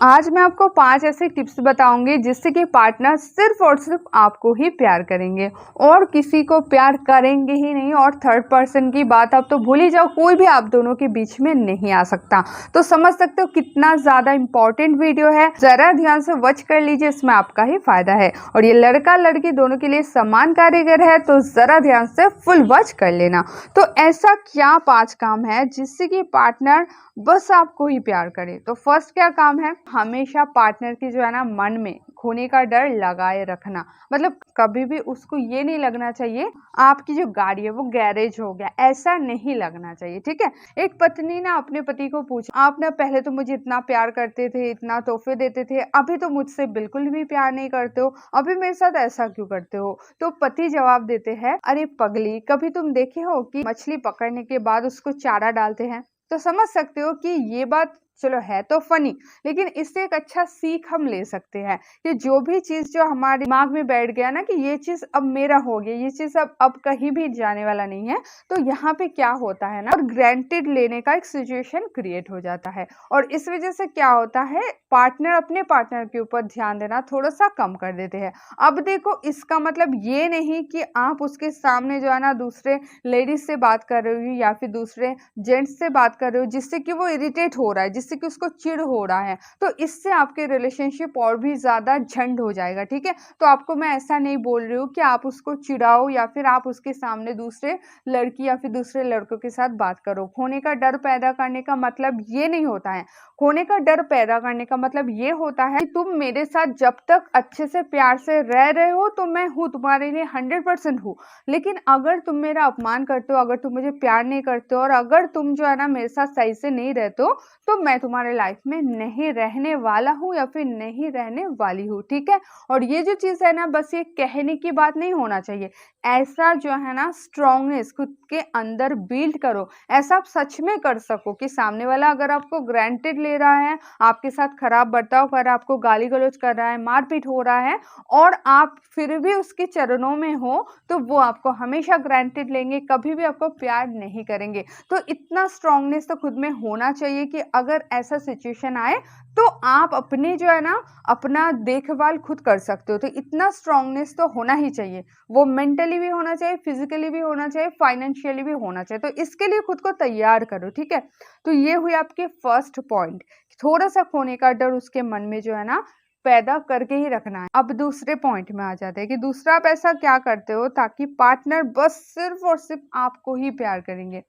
आज मैं आपको 5 ऐसे टिप्स बताऊंगी जिससे कि पार्टनर सिर्फ और सिर्फ आपको ही प्यार करेंगे और किसी को प्यार करेंगे ही नहीं। और थर्ड पर्सन की बात आप तो भूल ही जाओ, कोई भी आप दोनों के बीच में नहीं आ सकता। तो समझ सकते हो कितना ज्यादा इंपॉर्टेंट वीडियो है। जरा ध्यान से वॉच कर लीजिए, इसमें आपका ही फायदा है। और ये लड़का लड़की दोनों के लिए समान कारीगर है, तो जरा ध्यान से फुल वॉच कर लेना। तो ऐसा क्या 5 काम है जिससे कि पार्टनर बस आपको ही प्यार करे। तो फर्स्ट क्या काम है, हमेशा पार्टनर की जो है ना मन में खोने का डर लगाए रखना। मतलब कभी भी उसको ये नहीं लगना चाहिए आपकी जो गाड़ी है वो गैरेज हो गया, ऐसा नहीं लगना चाहिए। ठीक है, एक पत्नी ना अपने पति को पूछा, आप ना पहले तो मुझे इतना प्यार करते थे, इतना तोहफे देते थे, अभी तो मुझसे बिल्कुल भी प्यार नहीं करते हो, अभी मेरे साथ ऐसा क्यों करते हो। तो पति जवाब देते हैं, अरे पगली, कभी तुम देखे हो कि मछली पकड़ने के बाद उसको चारा डालते हैं। तो समझ सकते हो कि ये बात चलो है तो फनी, लेकिन इससे एक अच्छा सीख हम ले सकते हैं कि जो भी चीज जो हमारे दिमाग में बैठ गया ना कि ये चीज अब मेरा हो गया, ये चीज अब कहीं भी जाने वाला नहीं है, तो यहाँ पे क्या होता है ना, और ग्रांटेड लेने का एक सिचुएशन क्रिएट हो जाता है। और इस वजह से क्या होता है, पार्टनर अपने पार्टनर के ऊपर ध्यान देना थोड़ा सा कम कर देते हैं। अब देखो, इसका मतलब ये नहीं कि आप उसके सामने जो है ना दूसरे लेडीज से बात कर रहे हो या फिर दूसरे जेंट्स से बात कर रहे हो जिससे कि वो इरिटेट हो रहा है, जिससे कि उसको चिढ़ हो रहा है, तो इससे आपके रिलेशनशिप और भी ज्यादा झंड हो जाएगा। ठीक है, तो आपको मैं ऐसा नहीं बोल रही हूँ कि आप उसको चिढ़ाओ या फिर आप उसके सामने दूसरे लड़की या फिर दूसरे लड़कों के साथ बात करो। खोने का डर पैदा करने का मतलब ये नहीं होता है। खोने का डर पैदा करने का मतलब ये होता है कि तुम मेरे साथ जब तक अच्छे से प्यार से रह रहे हो तो मैं हूँ, तुम्हारे लिए 100% हूँ। लेकिन अगर तुम मेरा अपमान करते हो, अगर तुम मुझे प्यार नहीं करते हो और अगर तुम जो है ना मेरे साथ सही से नहीं रहते हो, तो मैं तुम्हारे लाइफ में नहीं रहने वाला हूँ या फिर नहीं रहने वाली हूँ। ठीक है, और ये जो चीज है ना, बस ये कहने की बात नहीं होना चाहिए। ऐसा जो है ना स्ट्रांगनेस खुद के अंदर बिल्ड करो, ऐसा आप सच में कर सको कि सामने वाला अगर आपको ग्रांटेड ले रहा है, आपके साथ खराब बर्ताव कर रहा है, आपको गाली गलौज कर रहा है, मारपीट हो रहा है, और आप फिर भी उसके चरणों में हो, तो वो आपको हमेशा ग्रांटेड लेंगे, कभी भी आपको प्यार नहीं करेंगे। तो इतना स्ट्रांगनेस तो खुद में होना चाहिए कि अगर ऐसा सिचुएशन आए तो आप अपने जो है ना अपना देखभाल खुद कर सकते हो। तो इतना स्ट्रांगनेस तो होना ही चाहिए, वो मेंटली भी होना चाहिए, फिजिकली भी होना चाहिए, फाइनेंशियली भी होना चाहिए। तो इसके लिए खुद को तैयार करो। ठीक है, तो ये हुई आपके फर्स्ट पॉइंट, थोड़ा सा खोने का डर उसके मन में जो है ना पैदा करके ही रखना है। अब दूसरे पॉइंट में आ जाते हैं कि दूसरा आप ऐसा क्या करते हो ताकि पार्टनर बस सिर्फ और सिर्फ आपको ही प्यार करेंगे।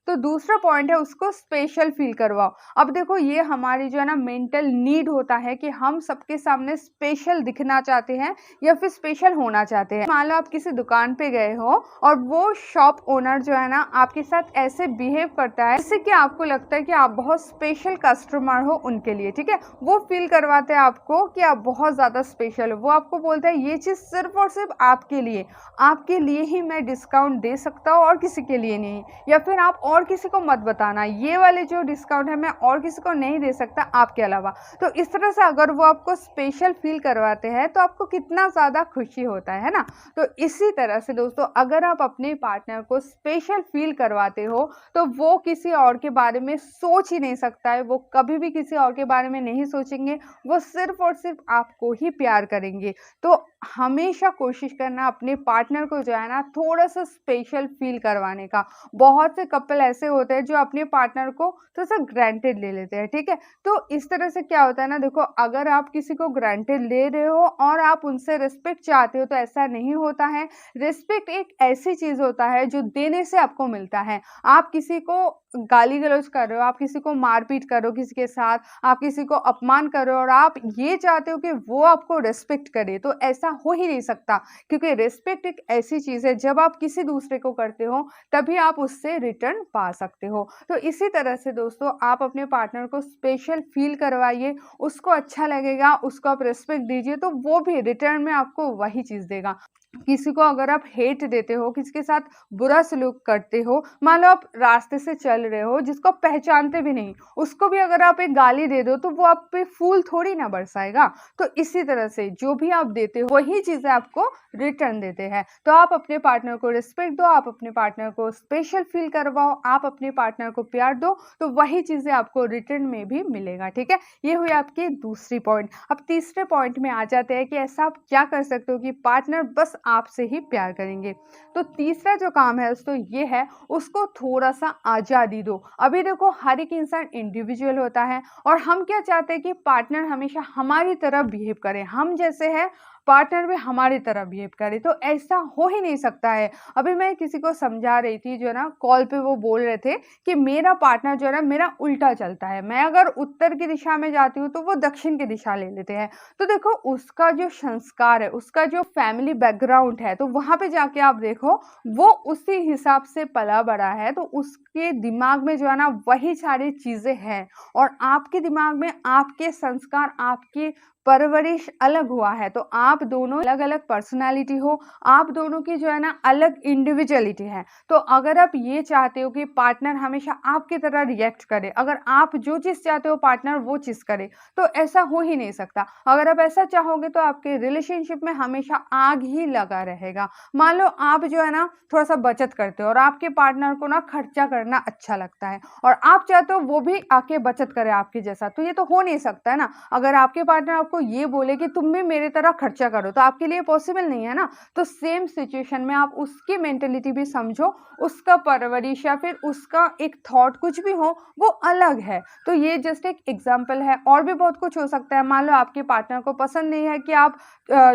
तो दूसरा पॉइंट है, उसको स्पेशल फील करवाओ। अब देखो, ये हमारी जो है ना मेंटल नीड होता है कि हम सबके सामने स्पेशल दिखना चाहते हैं या फिर स्पेशल होना चाहते हैं। मान लो आप किसी दुकान पे गए हो और वो शॉप ओनर जो है ना आपके साथ ऐसे बिहेव करता है जिससे कि आपको लगता है कि आप बहुत स्पेशल कस्टमर हो उनके लिए। ठीक है, वो फील करवाते हैं आपको कि आप बहुत ज्यादा स्पेशल हो। वो आपको बोलते हैं ये चीज सिर्फ और सिर्फ आपके लिए ही मैं डिस्काउंट दे सकता हूँ और किसी के लिए नहीं। या फिर आप और किसी को मत बताना, ये वाले जो डिस्काउंट है मैं और किसी को नहीं दे सकता आपके अलावा। तो इस तरह से अगर वो आपको स्पेशल फील करवाते हैं तो आपको कितना ज्यादा खुशी होता है ना। तो इसी तरह से दोस्तों, अगर आप अपने पार्टनर को स्पेशल फील करवाते हो तो वो किसी और के बारे में सोच ही नहीं सकता है, वो कभी भी किसी और के बारे में नहीं सोचेंगे, वो सिर्फ और सिर्फ आपको ही प्यार करेंगे। तो हमेशा कोशिश करना अपने पार्टनर को जो है ना थोड़ा सा स्पेशल फील करवाने का। बहुत से कपल ऐसे होते हैं जो अपने पार्टनर को थोड़ा सा ग्रांटेड ले लेते हैं। ठीक है, तो इस तरह से क्या होता है ना, देखो, अगर आप किसी को ग्रांटेड ले रहे हो और आप उनसे रिस्पेक्ट चाहते हो तो ऐसा नहीं होता है। रिस्पेक्ट एक ऐसी चीज होता है जो देने से आपको मिलता है। आप किसी को गाली गलौज कर रहे हो, आप किसी को मारपीट कर रहे हो किसी के साथ, आप किसी को अपमान कर रहे हो और आप ये चाहते हो कि वो आपको रिस्पेक्ट करे, तो ऐसा हो ही नहीं सकता। क्योंकि रिस्पेक्ट एक ऐसी चीज है, जब आप किसी दूसरे को करते हो तभी आप उससे रिटर्न पा सकते हो। तो इसी तरह से दोस्तों, आप अपने पार्टनर को स्पेशल फील करवाइए, उसको अच्छा लगेगा, उसको आप रिस्पेक्ट दीजिए तो वो भी रिटर्न में आपको वही चीज देगा। किसी को अगर आप हेट देते हो, किसी के साथ बुरा सलूक करते हो, मान लो आप रास्ते से चल रहे हो, जिसको आप पहचानते भी नहीं, उसको भी अगर आप एक गाली दे दो तो वो आप पे फूल थोड़ी ना बरसाएगा। तो इसी तरह से जो भी आप देते हो वही चीजें आपको रिटर्न देते हैं। तो आप अपने पार्टनर को रिस्पेक्ट दो, आप अपने पार्टनर को स्पेशल फील करवाओ, आप अपने पार्टनर को प्यार दो, तो वही चीजें आपको रिटर्न में भी मिलेगा। ठीक है, ये हुई आपकी दूसरी पॉइंट। अब तीसरे पॉइंट में आ जाते हैं कि ऐसा आप क्या कर सकते हो कि पार्टनर बस आपसे ही प्यार करेंगे। तो तीसरा जो काम है दोस्तों ये है, उसको थोड़ा सा आज़ादी दो। अभी देखो हर एक इंसान इंडिविजुअल होता है और हम क्या चाहते हैं कि पार्टनर हमेशा हमारी तरह बिहेव करे, हम जैसे है पार्टनर भी हमारी तरह बिहेव करे, तो ऐसा हो ही नहीं सकता है। अभी मैं किसी को समझा रही थी, जो है ना कॉल पे वो बोल रहे थे कि मेरा पार्टनर जो है ना मेरा उल्टा चलता है, मैं अगर उत्तर की दिशा में जाती हूँ तो वो दक्षिण की दिशा ले लेते हैं। तो देखो उसका जो संस्कार है, उसका जो फैमिली बैकग्राउंड है, तो वहां पे जाके आप देखो वो उसी हिसाब से पला बड़ा है, तो उसके दिमाग में जो है ना वही सारी चीजें हैं। और आपके दिमाग में आपके संस्कार, आपकी परवरिश अलग हुआ है, तो आप दोनों अलग अलग पर्सनालिटी हो, आप दोनों की जो है ना अलग इंडिविजुअलिटी है। तो अगर आप ये चाहते हो कि पार्टनर हमेशा आपकी तरह रिएक्ट करे, अगर आप जो चीज चाहते हो पार्टनर वो चीज करे, तो ऐसा हो ही नहीं सकता। अगर आप ऐसा चाहोगे तो आपके रिलेशनशिप में हमेशा आग ही लगा रहेगा। मान लो आप जो है ना थोड़ा सा बचत करते हो और आपके पार्टनर को ना खर्चा करना अच्छा लगता है, और आप चाहते हो वो भी आके बचत करे आपके जैसा, तो ये तो हो नहीं सकता है ना। अगर आपके पार्टनर आपको ये बोले कि तुम भी मेरे तरह खर्चा करो, तो आपके लिए पॉसिबल नहीं है ना। तो सेम सिचुएशन में आप उसकी मेंटेलिटी भी समझो, उसका परवरिश या फिर उसका एक थॉट कुछ भी हो वो अलग है। तो ये जस्ट एक एग्जांपल है, और भी बहुत कुछ हो सकता है। मान लो आपके पार्टनर को पसंद नहीं है कि आप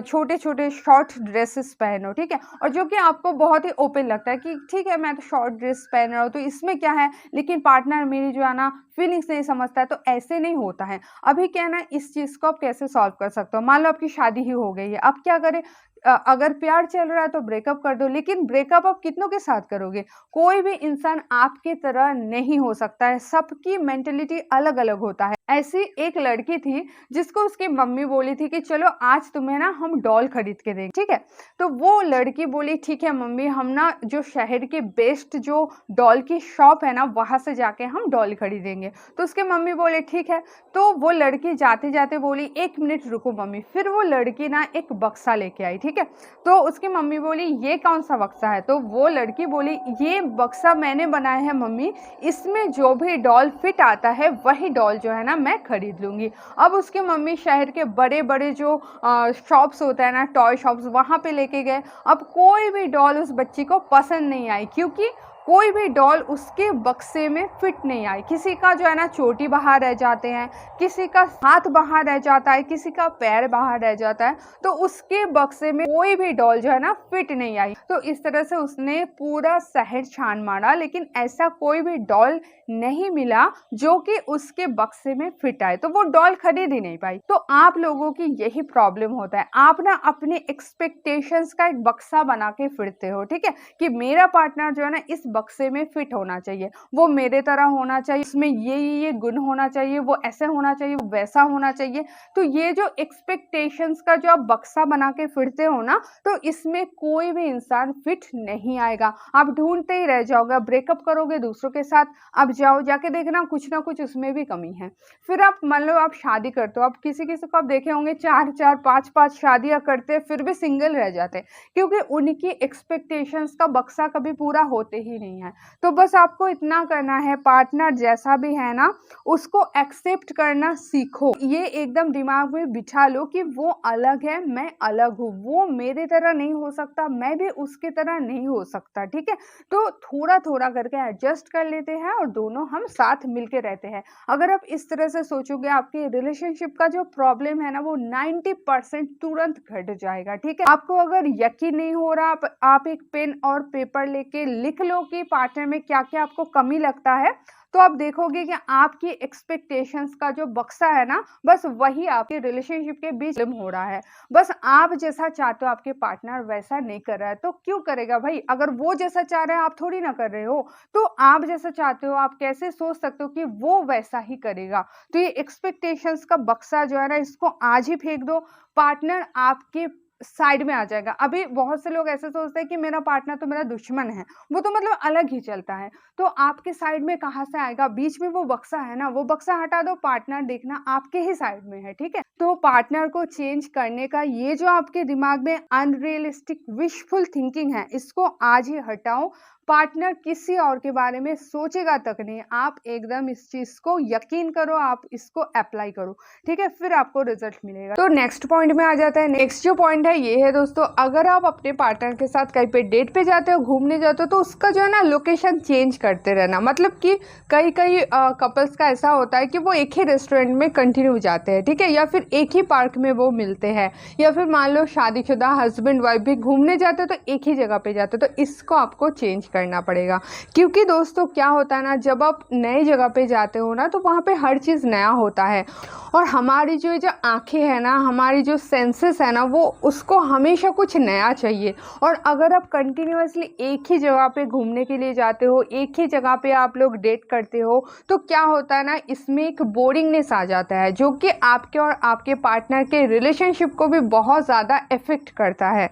छोटे छोटे शॉर्ट ड्रेसेस पहनो, ठीक है, और जो कि आपको बहुत ही ओपन लगता है कि ठीक है मैं तो शॉर्ट ड्रेस पहन रहा हूँ तो इसमें क्या है, लेकिन पार्टनर मेरी जो है ना फीलिंग्स नहीं समझता है, तो ऐसे नहीं होता है। अभी क्या है ना, इस चीज को आप कैसे सॉल्व कर सकते हो। मान लो आपकी शादी ही हो गई है, अब क्या करें, अगर प्यार चल रहा है तो ब्रेकअप कर दो, लेकिन ब्रेकअप आप कितनों के साथ करोगे। कोई भी इंसान आपके तरह नहीं हो सकता है, सबकी मेंटेलिटी अलग अलग होता है। ऐसी एक लड़की थी जिसको उसकी मम्मी बोली थी कि चलो आज तुम्हें ना हम डॉल खरीद के देंगे, ठीक है। तो वो लड़की बोली ठीक है मम्मी, हम ना जो शहर के बेस्ट जो डॉल की शॉप है ना वहां से जाके हम डॉल खरीदेंगे। तो उसके मम्मी बोले ठीक है। तो वो लड़की जाते जाते बोली 1 मिनट रुको मम्मी। फिर वो लड़की ना एक बक्सा लेके आई, ठीक है। तो उसकी मम्मी बोली ये कौन सा बक्सा है। तो वो लड़की बोली ये बक्सा मैंने बनाया है मम्मी, इसमें जो भी डॉल फिट आता है वही डॉल जो है ना मैं खरीद लूंगी। अब उसकी मम्मी शहर के बड़े बड़े जो शॉप्स होते हैं ना, टॉय शॉप्स, वहां पे लेके गए। अब कोई भी डॉल उस बच्ची को पसंद नहीं आई, क्योंकि कोई भी डॉल उसके बक्से में फिट नहीं आई। किसी का जो है ना चोटी बाहर रह जाते हैं, किसी का हाथ बाहर रह जाता है, किसी का पैर बाहर रह जाता है, तो उसके बक्से में कोई भी डॉल जो है ना फिट नहीं आई। तो इस तरह से उसने पूरा शहर छान मारा, लेकिन ऐसा कोई भी डॉल नहीं मिला जो कि उसके बक्से में फिट आए, तो वो डॉल खरीद ही नहीं पाई। तो आप लोगों की यही प्रॉब्लम होता है, आप ना अपने एक्सपेक्टेशंस का एक बक्सा बना के फिरते हो, ठीक है, कि मेरा पार्टनर जो है ना इस बक्से में फिट होना चाहिए, वो मेरे तरह होना चाहिए, इसमें ये गुण होना चाहिए, वो ऐसे होना चाहिए, वो वैसा होना चाहिए। तो ये जो एक्सपेक्टेशंस का जो आप बक्सा बना के फिरते हो ना, तो इसमें कोई भी इंसान फिट नहीं आएगा, आप ढूंढते ही रह जाओगे, ब्रेकअप करोगे दूसरों के साथ, अब जाओ जाके देखना कुछ ना कुछ उसमें भी कमी है। फिर आप मान लो आप शादी करते हो, आप किसी किसी को आप देखे होंगे 4-4 5-5 शादियां करते हैं फिर भी सिंगल रह जाते हैं, क्योंकि उनकी एक्सपेक्टेशंस का बक्सा कभी पूरा होते ही नहीं है। तो बस आपको इतना करना है, पार्टनर जैसा भी है ना उसको एक्सेप्ट करना सीखो। ये एकदम दिमाग में बिठा लो कि वो अलग है, मैं अलग हूँ, वो मेरे तरह नहीं हो सकता, मैं भी उसके तरह नहीं हो सकता, ठीक है। तो थोड़ा थोड़ा करके एडजस्ट कर लेते हैं और दोनों हम साथ मिलके रहते हैं। अगर आप इस तरह से सोचोगे, आपके रिलेशनशिप का जो प्रॉब्लम है ना वो 90% तुरंत घट जाएगा, ठीक है। आपको अगर यकीन नहीं हो रहा, आप एक पेन और पेपर लेके लिख लो कि पार्टनर में क्या क्या आपको कमी लगता है, तो आप देखोगे कि आपकी एक्सपेक्टेशंस का जो बक्सा है ना बस वही आपके रिलेशनशिप के बीच हो रहा है। बस आप जैसा चाहते हो आपके पार्टनर वैसा नहीं कर रहा है, तो क्यों करेगा भाई। अगर वो जैसा चाह रहा है आप थोड़ी ना कर रहे हो, तो आप जैसा चाहते हो आप कैसे सोच सकते हो कि वो वैसा ही करेगा। तो ये एक्सपेक्टेशंस का बक्सा जो है ना इसको आज ही फेंक दो। पार्टनर आपके साइड में आ जाएगा। अभी बहुत से लोग ऐसे सोचते हैं कि मेरा पार्टनर तो मेरा दुश्मन है, वो तो मतलब अलग ही चलता है। तो आपके साइड में कहाँ से आएगा? बीच में वो बक्सा है ना, वो बक्सा हटा दो, पार्टनर देखना आपके ही साइड में है, ठीक है? तो पार्टनर को चेंज करने का ये जो आपके दिमाग में अनरियलिस्टिक विशफुल थिंकिंग है, इसको आज ही हटाओ। पार्टनर किसी और के बारे में सोचेगा तक नहीं। आप एकदम इस चीज को यकीन करो, आप इसको अप्लाई करो, ठीक है? फिर आपको रिजल्ट मिलेगा। तो नेक्स्ट पॉइंट में आ जाता है। नेक्स्ट जो पॉइंट है ये है दोस्तों, अगर आप अपने पार्टनर के साथ कहीं पे डेट पे जाते हो, घूमने जाते हो, तो उसका जो है ना लोकेशन चेंज करते रहना। मतलब कि कई कई कपल्स का ऐसा होता है कि वो एक ही रेस्टोरेंट में कंटिन्यू जाते हैं, ठीक है, या फिर एक ही पार्क में वो मिलते हैं, या फिर मान लो शादीशुदा हस्बैंड वाइफ भी घूमने जाते हैं तो एक ही जगह पे जाते हैं। तो इसको आपको चेंज करना पड़ेगा, क्योंकि दोस्तों क्या होता है ना, जब आप नई जगह पे जाते हो ना, तो वहाँ पे हर चीज़ नया होता है, और हमारी जो आंखें हैं ना, हमारी जो सेंसेस है ना, वो उसको हमेशा कुछ नया चाहिए। और अगर आप कंटिन्यूअसली एक ही जगह पे घूमने के लिए जाते हो, एक ही जगह पे आप लोग डेट करते हो, तो क्या होता है ना, इसमें एक बोरिंगनेस आ जाता है, जो कि आपके और आपके पार्टनर के रिलेशनशिप को भी बहुत ज़्यादा इफेक्ट करता है।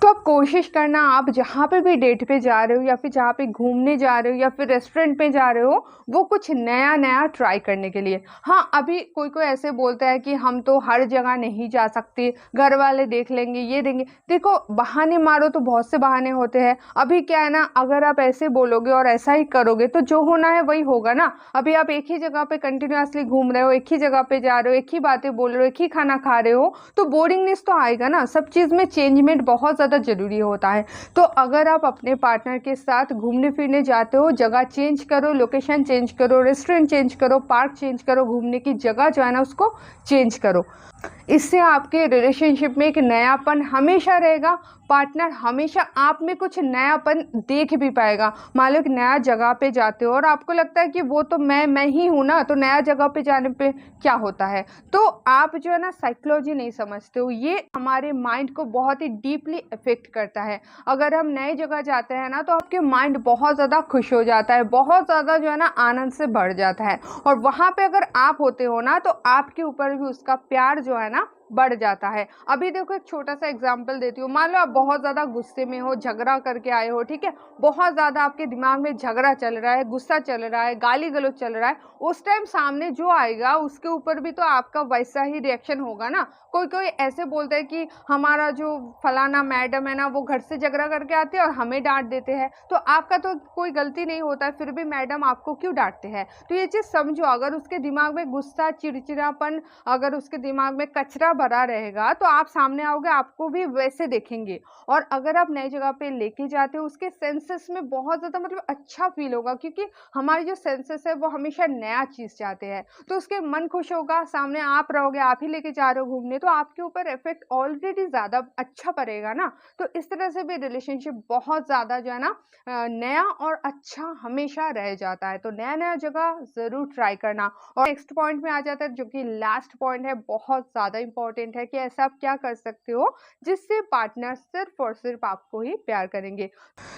तो आप कोशिश करना, आप जहाँ पे भी डेट पे जा रहे हो, या फिर जहाँ पे घूमने जा रहे हो, या फिर रेस्टोरेंट पे जा रहे हो, वो कुछ नया नया ट्राई करने के लिए। हाँ, अभी कोई कोई ऐसे बोलता है कि हम तो हर जगह नहीं जा सकते, घर वाले देख लेंगे, ये देंगे। देखो, बहाने मारो तो बहुत से बहाने होते हैं। अभी क्या है ना, अगर आप ऐसे बोलोगे और ऐसा ही करोगे तो जो होना है वही होगा ना। अभी आप एक ही जगह पे कंटिन्यूअसली घूम रहे हो, एक ही जगह पे जा रहे हो, एक ही बातें बोल रहे हो, एक ही खाना खा रहे हो, तो बोरिंगनेस तो आएगा ना। सब चीज़ में चेंजमेंट बहुत ज़्यादा जरूरी होता है। तो अगर आप अपने पार्टनर के साथ घूमने फिरने जाते हो, जगह चेंज करो, लोकेशन चेंज करो, रेस्टोरेंट चेंज करो, पार्क चेंज करो, घूमने की जगह जो है ना उसको चेंज करो। इससे आपके रिलेशनशिप में एक नयापन हमेशा रहेगा। पार्टनर हमेशा आप में कुछ नयापन देख भी पाएगा। मान लो एक नया जगह पे जाते हो और आपको लगता है कि वो तो मैं ही हूँ ना, तो नया जगह पे जाने पे क्या होता है, तो आप जो है ना साइकोलॉजी नहीं समझते हो। ये हमारे माइंड को बहुत ही डीपली इफेक्ट करता है। अगर हम नई जगह जाते हैं ना, तो आपके माइंड बहुत ज़्यादा खुश हो जाता है, बहुत ज़्यादा जो है ना आनंद से भर जाता है। और वहाँ पे अगर आप होते हो ना, तो आपके ऊपर भी उसका प्यार जो है ना बढ़ जाता है। अभी देखो, एक छोटा सा एग्जांपल देती हूँ। मान लो आप बहुत ज़्यादा गुस्से में हो, झगड़ा करके आए हो, ठीक है, बहुत ज़्यादा आपके दिमाग में झगड़ा चल रहा है, गुस्सा चल रहा है, गाली गलौज चल रहा है। उस टाइम सामने जो आएगा उसके ऊपर भी तो आपका वैसा ही रिएक्शन होगा ना। कोई कोई ऐसे बोलता है कि हमारा जो फलाना मैडम है ना, वो घर से झगड़ा करके आते हैं और हमें डांट देते हैं, तो आपका तो कोई गलती नहीं होता है, फिर भी मैडम आपको क्यों डांटते हैं? तो ये चीज़ समझो, अगर उसके दिमाग में गुस्सा, चिड़चिड़ापन, अगर उसके दिमाग में कचरा भरा रहेगा, तो आप सामने आओगे, आपको भी वैसे देखेंगे। और अगर आप नई जगह पे लेके जाते हो, उसके सेंसेस में बहुत ज़्यादा मतलब अच्छा फील होगा, क्योंकि हमारी जो सेंसेस है वो हमेशा नया चीज़ चाहते हैं। तो उसके मन खुश होगा, सामने आप रहोगे, आप ही लेके जा रहे हो घूमने, तो आपके ऊपर इफेक्ट ऑलरेडी ज़्यादा अच्छा पड़ेगा ना। तो इस तरह से भी रिलेशनशिप बहुत ज़्यादा जो है ना नया और अच्छा हमेशा रह जाता है। तो नया नया जगह ज़रूर ट्राई करना। और नेक्स्ट पॉइंट में आ जाता है, जो कि लास्ट पॉइंट है, बहुत ज़्यादा इंपॉर्टेंट है, कि ऐसा आप क्या कर सकते हो जिससे पार्टनर सिर्फ और सिर्फ आपको ही प्यार करेंगे।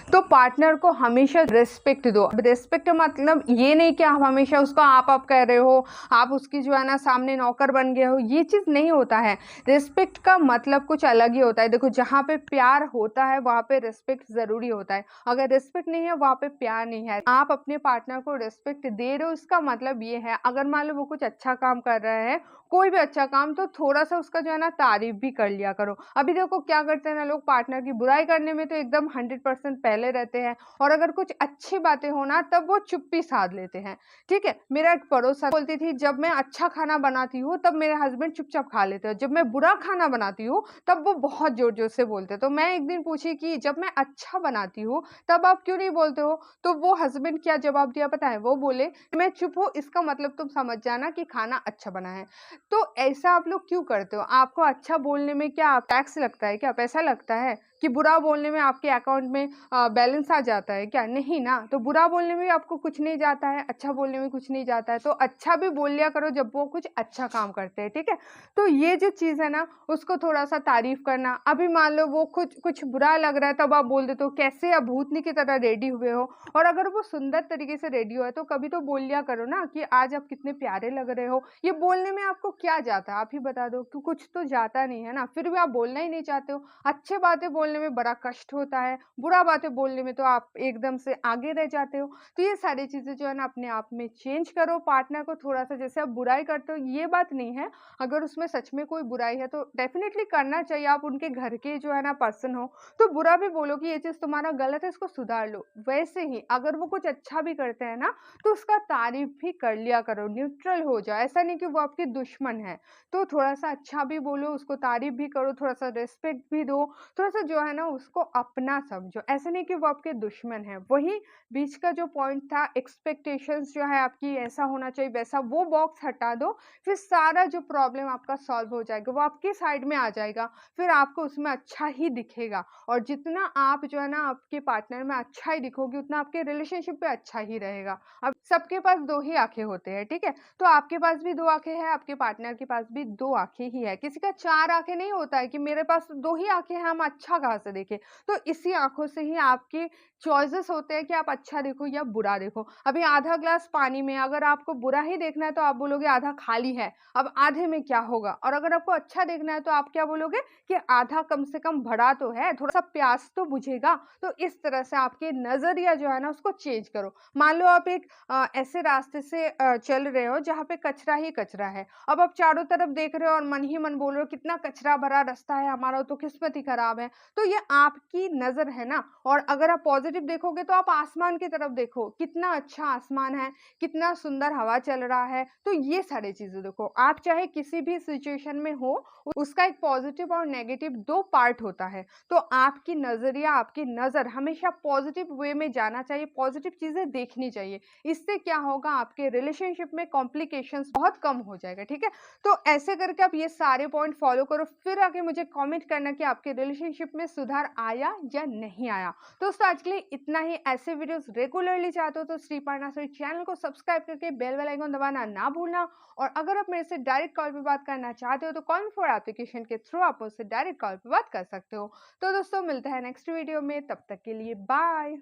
तो पार्टनर को हमेशा रिस्पेक्ट दो। रिस्पेक्ट मतलब ये नहीं कि आप हमेशा उसको आप कह रहे हो, आप उसकी जो है ना सामने नौकर बन गए हो, ये चीज़ नहीं होता है। रिस्पेक्ट का मतलब कुछ अलग ही होता है। देखो, जहाँ पे प्यार होता है वहाँ पे रिस्पेक्ट ज़रूरी होता है। अगर रिस्पेक्ट नहीं है, वहाँ पे प्यार नहीं है। आप अपने पार्टनर को रिस्पेक्ट दे रहे हो, इसका मतलब ये है, अगर मान लो वो कुछ अच्छा काम कर रहा है, कोई भी अच्छा काम, तो थोड़ा सा उसका जो है ना तारीफ भी कर लिया करो। अभी देखो क्या करते हैं ना लोग, पार्टनर की बुराई करने में तो एकदम 100% पहले रहते हैं, और अगर कुछ अच्छी बातें हो ना, तब वो चुप्पी साध लेते हैं। ठीक है, मेरा एक पड़ोसा बोलती थी, जब मैं अच्छा खाना बनाती हूँ तब मेरे हस्बैंड चुपचाप खा लेते हैं, जब मैं बुरा खाना बनाती हूँ तब वो बहुत जोर जोर से बोलते हैं। तो मैं एक दिन पूछी कि जब मैं अच्छा बनाती हूँ तब आप क्यों नहीं बोलते हो? तो वो हस्बैंड क्या जवाब दिया पता है? वो बोले, मैं चुप हूँ, इसका मतलब तुम समझ जाना कि खाना अच्छा बना है। तो ऐसा आप लोग क्यों करते हो? आपको अच्छा बोलने में क्या टैक्स लगता है क्या? पैसा लगता है? कि बुरा बोलने में आपके अकाउंट में बैलेंस आ जाता है क्या? नहीं ना। तो बुरा बोलने में भी आपको कुछ नहीं जाता है, अच्छा बोलने में कुछ नहीं जाता है। तो अच्छा भी बोल लिया करो जब वो कुछ अच्छा काम करते हैं, ठीक है? तो ये जो चीज़ है ना, उसको थोड़ा-सा तारीफ़ करना। अभी मान लो वो कुछ कुछ बुरा लग रहा है, तब आप बोल देते हो, कैसे आप भूतनी की तरह रेडी हुए हो? और अगर वो सुंदर तरीके से रेडी हुआ है, तो कभी तो बोल लिया करो ना कि आज आप कितने प्यारे लग रहे हो। ये बोलने में आपको क्या जाता है? आप ही बता दो कि कुछ तो जाता नहीं है ना, फिर भी आप बोलना ही नहीं चाहते हो। अच्छी बातें बोलने में बड़ा कष्ट होता है, बुरा बातें बोलने में तो आप एकदम से आगे रह जाते हो। तो ये सारी चीज़ें जो है ना अपने आप में चेंज करो, पार्टनर को थोड़ा-सा जैसे आप बुराई करते हो ये बात नहीं है, अगर उसमें सच में कोई बुराई है तो डेफ़िनिटली करना चाहिए, आप उनके घर के जो है ना पर्सन हो, तो बुरा भी बोलो कि ये चीज़ तुम्हारा गलत है, इसको सुधार लो। वैसे ही अगर वो कुछ अच्छा भी करते हैं ना, तो उसका तारीफ़ भी कर लिया करो, न्यूट्रल हो जाओ, ऐसा नहीं कि वो आपके दुश्मन है। तो थोड़ा-सा अच्छा भी बोलो, उसको तारीफ़ भी करो, थोड़ा-सा रिस्पेक्ट भी दो, थोड़ा-सा जो है ना उसको अपना समझो, ऐसा नहीं कि वो आपके दुश्मन है। वही बीच का जो पॉइंट था एक्सपेक्टेशंस जो है आपकी ऐसा होना चाहिए वैसा, वो बॉक्स हटा दो, फिर सारा जो प्रॉब्लम आपका सॉल्व हो जाएगा, वो आपकी साइड में आ जाएगा, फिर आपको उसमें अच्छा ही दिखेगा और जितना आप जो है ना आपके पार्टनर में अच्छा ही दिखोगे, उतना आपके रिलेशनशिप पे अच्छा ही रहेगा। अब सबके पास 2 ही आँखें होते हैं, ठीक है? तो आपके पास भी 2 आँखें हैं, आपके पार्टनर के पास भी 2 आँखें ही है। किसी का 4 आँखें नहीं होता है कि मेरे पास 2 ही आँखें हैं, हम अच्छा कहाँ से देखें? तो इसी आँखों से ही आपके चॉइसेस होते हैं कि आप अच्छा देखो या बुरा देखो। अभी आधा ग्लास पानी में अगर आपको बुरा ही देखना है तो आप बोलोगे आधा खाली है, अब आधे में क्या होगा? और अगर आपको अच्छा देखना है तो आप क्या बोलोगे कि आधा कम से कम भरा तो है, थोड़ा-सा प्यास तो बुझेगा। तो इस तरह से आपके नज़रिया जो है ना उसको चेंज करो। मान लो आप एक ऐसे रास्ते से चल रहे हो जहाँ पे कचरा ही कचरा है। अब आप चारों तरफ देख रहे हो और मन ही मन बोल रहे हो कितना कचरा भरा रास्ता है हमारा तो किस्मत ही खराब है। तो ये आपकी नज़र है ना और अगर आप पॉज़िटिव देखोगे तो आप आसमान की तरफ देखो, कितना अच्छा आसमान है, कितना सुंदर हवा चल रहा है। तो ये सारी चीज़ें देखो, आप चाहे किसी भी सिचुएशन में हो, उसका एक पॉज़िटिव और नेगेटिव 2 पार्ट होता है। तो आपकी नज़रिया, आपकी नज़र हमेशा पॉज़िटिव वे में जाना चाहिए, पॉज़िटिव चीज़ें देखनी चाहिए। इससे क्या होगा आपके रिलेशनशिप में कॉम्प्लिकेशंस बहुत कम हो जाएगा, ठीक है? तो ऐसे करके आप ये सारे पॉइंट फ़ॉलो करो, फिर आके मुझे कमेंट करना कि आपके रिलेशनशिप में सुधार आया या नहीं आया। दोस्तों आज के लिए इतना ही। ऐसे वीडियोस रेगुलरली चाहते हो तो श्रीपर्णा सॉरी चैनल को सब्सक्राइब करके बेल आइकन दबाना ना भूलना और अगर आप मेरे से डायरेक्ट कॉल पे बात करना चाहते हो तो कॉल फॉर एप्लीकेशन के थ्रू आप मुझसे डायरेक्ट कॉल पे बात कर सकते हो। तो दोस्तों मिलते हैं नेक्स्ट वीडियो में, तब तक के लिए बाय।